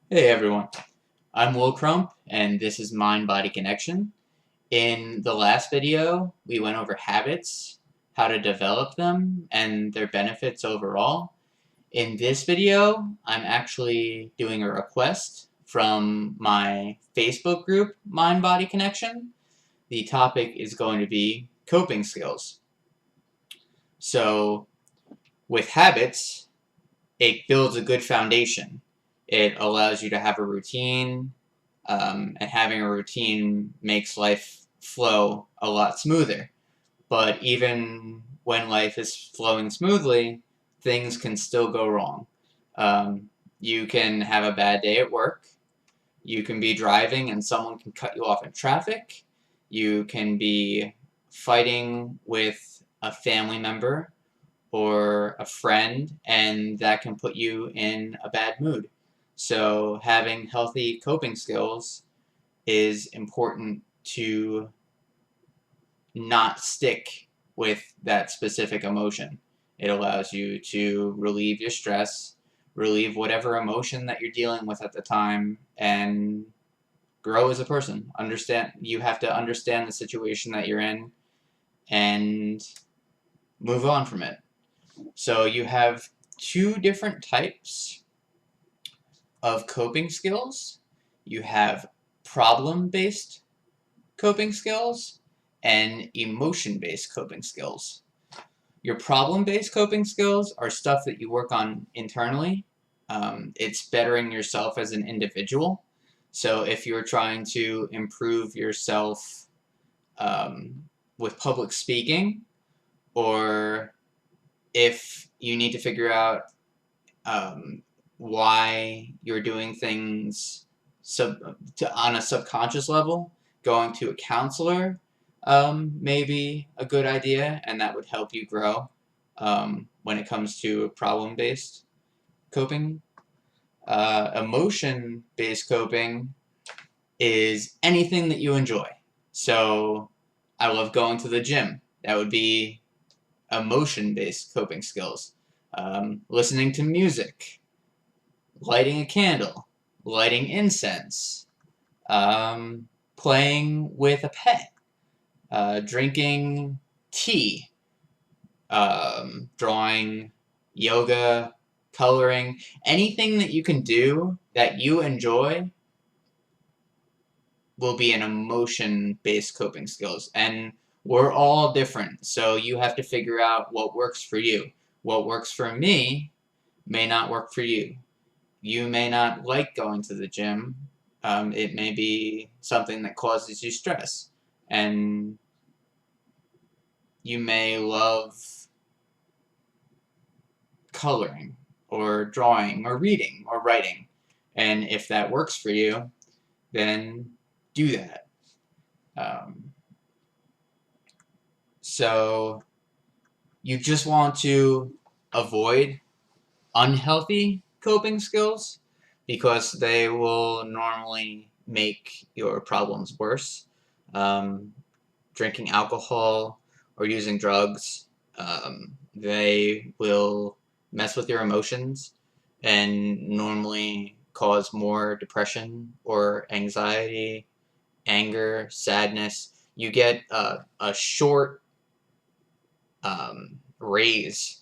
Hey everyone, I'm Will Crump, and this is Mind Body Connection. In the last video, we went over habits, how to develop them, and their benefits overall. In this video, I'm actually doing a request from my Facebook group, Mind Body Connection. The topic is going to be coping skills. So, with habits, it builds a good foundation. It allows you to have a routine, and having a routine makes life flow a lot smoother. But even when life is flowing smoothly, things can still go wrong. You can have a bad day at work. You can be driving and someone can cut you off in traffic. You can be fighting with a family member or a friend, and that can put you in a bad mood. So having healthy coping skills is important to not stick with that specific emotion. It allows you to relieve your stress, relieve whatever emotion that you're dealing with at the time, and grow as a person. You have to understand the situation that you're in and move on from it. So you have two different types of coping skills. You have problem-based coping skills and emotion-based coping skills. Your problem-based coping skills are stuff that you work on internally. It's bettering yourself as an individual. So if you're trying to improve yourself um, with public speaking, or if you need to figure out um, why you're doing things on a subconscious level, going to a counselor may be a good idea, and that would help you grow when it comes to problem-based coping. Emotion-based coping is anything that you enjoy. So I love going to the gym. That would be emotion-based coping skills. Listening to music, lighting a candle, lighting incense, playing with a pet, drinking tea, drawing, yoga, coloring, anything that you can do that you enjoy will be an emotion-based coping skills. And we're all different, so you have to figure out what works for you. What works for me may not work for you. You may not like going to the gym. It may be something that causes you stress. And you may love coloring or drawing or reading or writing. And if that works for you, then do that. Um, so you just want to avoid unhealthy coping skills because they will normally make your problems worse. Um, Drinking alcohol or using drugs, they will mess with your emotions and normally cause more depression or anxiety, anger, sadness. You get a short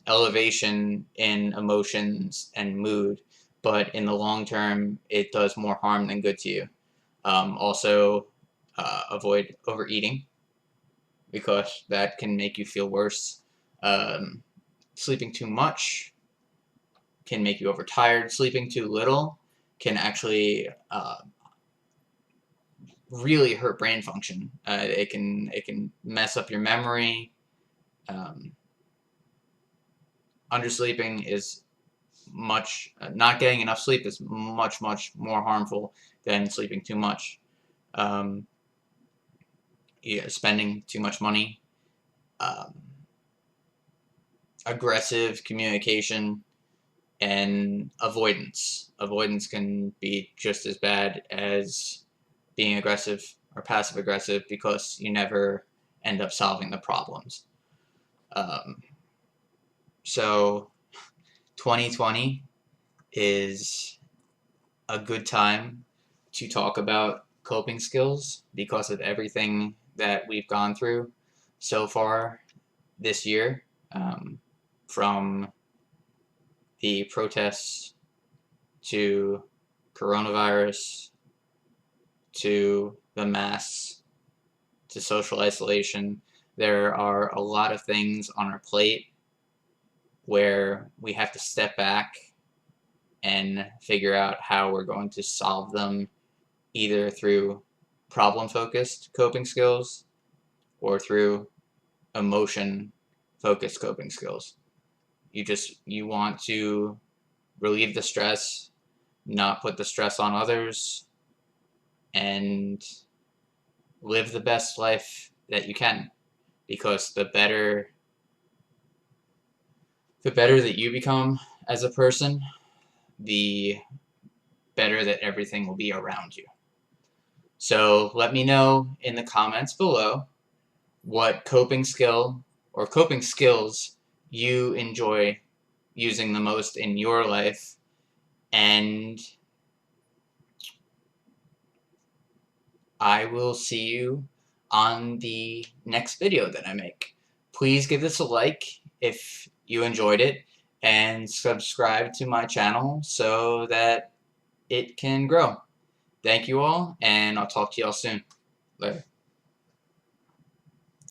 elevation in emotions and mood, but in the long term, it does more harm than good to you. Also, avoid overeating because that can make you feel worse. Um, Sleeping too much can make you overtired. Sleeping too little can actually really hurt brain function. It can mess up your memory. Um, Undersleeping is much not getting enough sleep is much more harmful than sleeping too much. Um, yeah, spending too much money, um, aggressive communication, and avoidance. Avoidance can be just as bad as being aggressive or passive aggressive because you never end up solving the problems. Um, so 2020 is a good time to talk about coping skills because of everything that we've gone through so far this year, from the protests to coronavirus to the masks to social isolation. There are a lot of things on our plate where we have to step back and figure out how we're going to solve them, either through problem-focused coping skills or through emotion-focused coping skills. You want to relieve the stress, not put the stress on others, and live the best life that you can, because the better that you become as a person, the better that everything will be around you. So let me know in the comments below what coping skill or coping skills you enjoy using the most in your life, and I will see you on the next video that I make. Please give this a like if you enjoyed it, and subscribe to my channel so that it can grow. Thank you all, and I'll talk to y'all soon. Later.